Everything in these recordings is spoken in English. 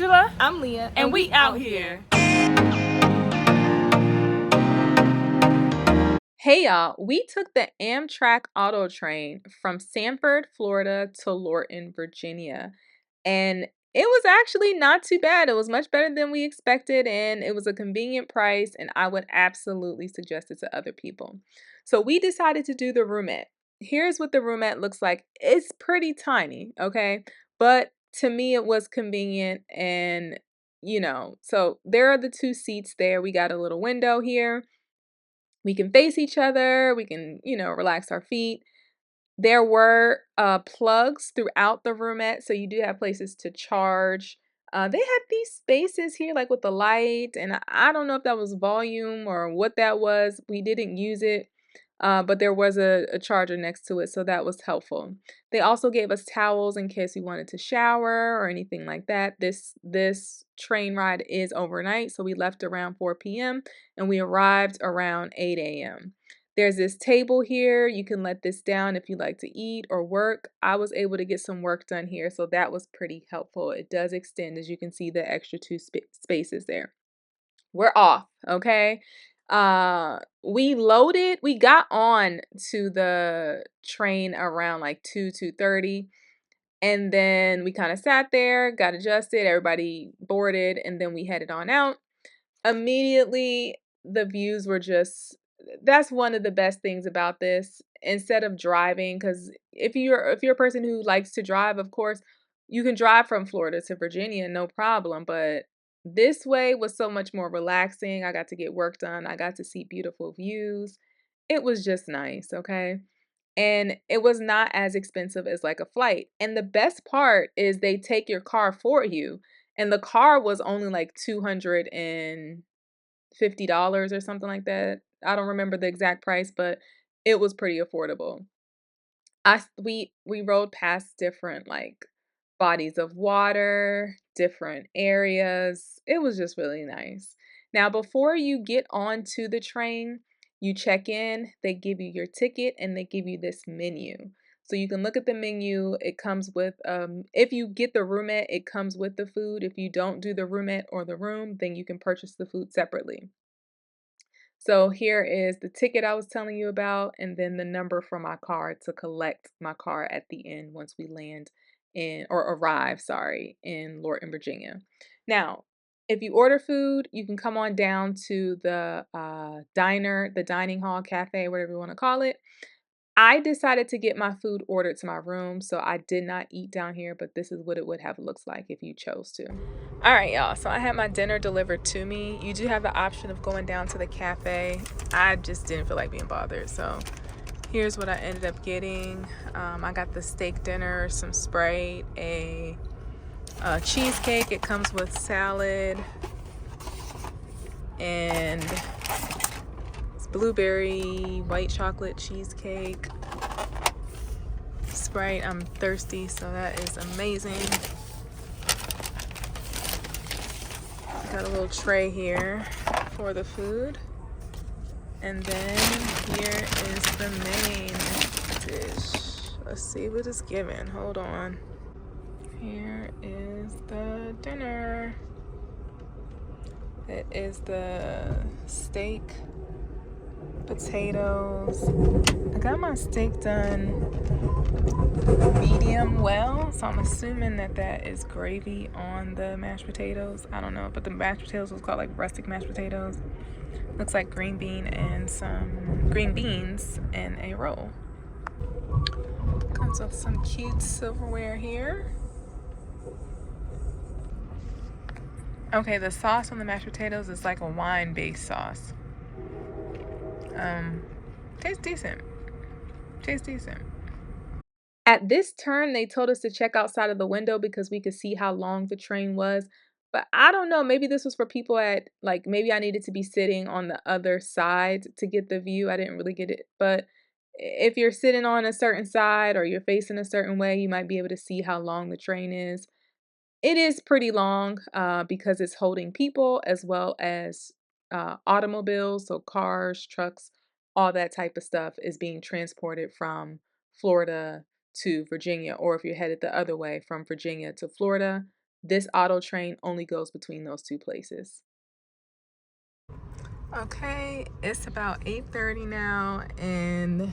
Angela. I'm Leah. And we out here. Hey y'all, we took the Amtrak auto train from Sanford, Florida to Lorton, Virginia. And it was actually not too bad. It was much better than we expected, and it was a convenient price, and I would absolutely suggest it to other people. So we decided to do the roomette. Here's what the roomette looks like. It's pretty tiny, okay? But to me, it was convenient, and so there are the two seats there. We got a little window here. We can face each other. We can, relax our feet. There were plugs throughout the roomette, so you do have places to charge. They had these spaces here, like with the light, and I don't know if that was volume or what that was. We didn't use it, but there was a charger next to it, so that was helpful. They also gave us towels in case we wanted to shower or anything like that. This train ride is overnight, so we left around 4 p.m. and we arrived around 8 a.m. There's this table here. You can let this down if you like to eat or work. I was able to get some work done here, so that was pretty helpful. It does extend, as you can see, the extra two spaces there. We're off, okay? We got on to the train around like 2:30, and then we kind of sat there, got adjusted, everybody boarded, and then we headed on out. Immediately, the views were just that's one of the best things about this. Instead of driving, because if you're a person who likes to drive, of course, you can drive from Florida to Virginia, no problem. But this way was so much more relaxing. I got to get work done. I got to see beautiful views. It was just nice, okay? And it was not as expensive as like a flight. And the best part is they take your car for you. And the car was only like $250 or something like that. I don't remember the exact price, but it was pretty affordable. We rode past different like bodies of water, different areas. It was just really nice. Now, before you get onto the train, you check in, they give you your ticket, and they give you this menu. So you can look at the menu. It comes with if you get the roomette, it comes with the food. If you don't do the roomette or the room, then you can purchase the food separately. So here is the ticket I was telling you about, and then the number for my car to collect my car at the end once we land or arrive, sorry, in Lorton, Virginia. Now, if you order food, you can come on down to the diner, the dining hall, cafe, whatever you want to call it. I decided to get my food ordered to my room, so I did not eat down here, but this is what it would have looked like if you chose to. All right, y'all, so I had my dinner delivered to me. You do have the option of going down to the cafe. I just didn't feel like being bothered, so here's what I ended up getting. I got the steak dinner, some Sprite, a cheesecake. It comes with salad, and blueberry white chocolate cheesecake. Sprite, I'm thirsty, so that is amazing. Got a little tray here for the food. And then here is the main dish. Let's see what it's given. Hold on. Here is the dinner. It is the steak, potatoes. I got my steak done medium well, so I'm assuming that is gravy on the mashed potatoes. I don't know, but the mashed potatoes was called like rustic mashed potatoes. Looks like green beans and a roll. Comes with some cute silverware here. Okay, the sauce on the mashed potatoes is like a wine-based sauce. Tastes decent. At this turn, they told us to check outside of the window because we could see how long the train was. But I don't know, maybe this was for people at, like, maybe I needed to be sitting on the other side to get the view. I didn't really get it. But if you're sitting on a certain side or you're facing a certain way, you might be able to see how long the train is. It is pretty long because it's holding people as well as automobiles, so cars, trucks, all that type of stuff is being transported from Florida to Virginia, or if you're headed the other way from Virginia to Florida, this auto train only goes between those two places. Okay, it's about 8:30 now, and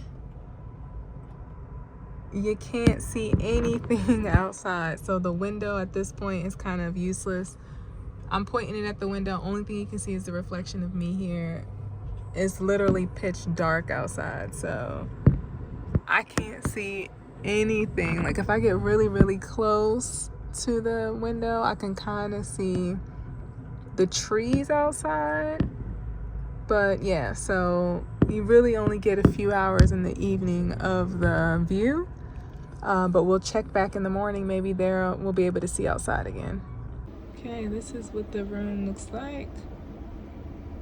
you can't see anything outside. So the window at this point is kind of useless. I'm pointing it at the window. Only thing you can see is the reflection of me here. It's literally pitch dark outside, so I can't see anything. Like if I get really, really close to the window, I can kind of see the trees outside. But yeah, so you really only get a few hours in the evening of the view. But we'll check back in the morning. Maybe there we'll be able to see outside again. Okay, this is what the room looks like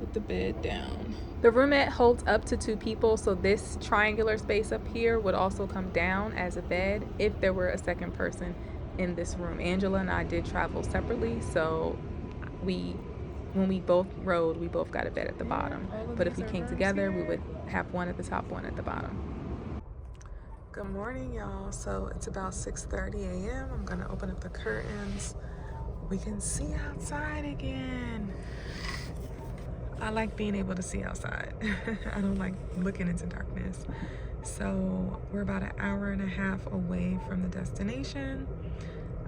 with the bed down. The roomette holds up to 2 people, so this triangular space up here would also come down as a bed if there were a second person in this room. Angela and I did travel separately, so when we both rode, we both got a bed at the bottom. But if we came together, we would have one at the top, one at the bottom. Good morning, y'all. So it's about 6:30 a.m. I'm gonna open up the curtains. We can see outside again. I like being able to see outside. I don't like looking into darkness. So we're about an hour and a half away from the destination.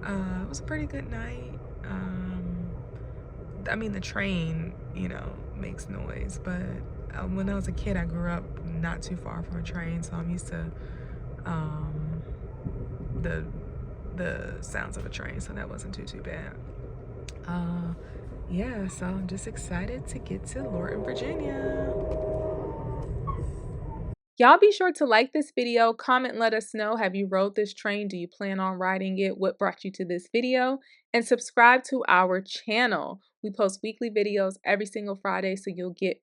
It was a pretty good night. I mean, the train, you know, makes noise, but when I was a kid, I grew up not too far from a train, so I'm used to the sounds of a train, so that wasn't too bad. Yeah, so I'm just excited to get to Lorton, Virginia. Y'all be sure to like this video, comment, let us know, have you rode this train? Do you plan on riding it? What brought you to this video? And subscribe to our channel. We post weekly videos every single Friday, so you'll get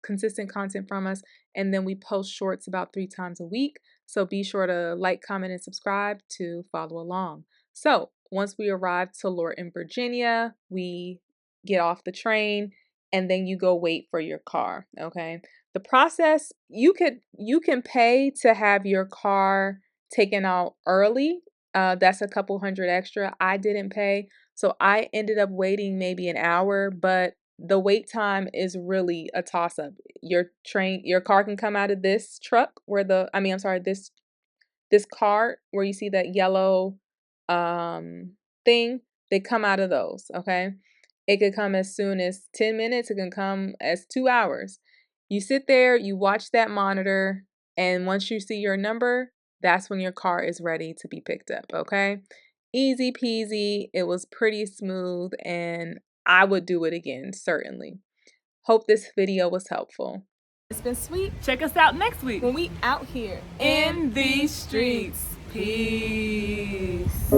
consistent content from us. And then we post shorts about 3 times a week. So be sure to like, comment, and subscribe to follow along. So once we arrive to Lorton, Virginia, we get off the train and then you go wait for your car, okay? The process, you can pay to have your car taken out early. That's a couple hundred extra. I didn't pay, so I ended up waiting maybe an hour, but the wait time is really a toss up. Your car can come out of this truck where this cart where you see that yellow thing. They come out of those, okay? It could come as soon as 10 minutes, it can come as 2 hours. You sit there, you watch that monitor, and once you see your number, that's when your car is ready to be picked up, okay? Easy peasy. It was pretty smooth, and I would do it again, certainly. Hope this video was helpful. It's been sweet. Check us out next week When we out here in these streets. Peace.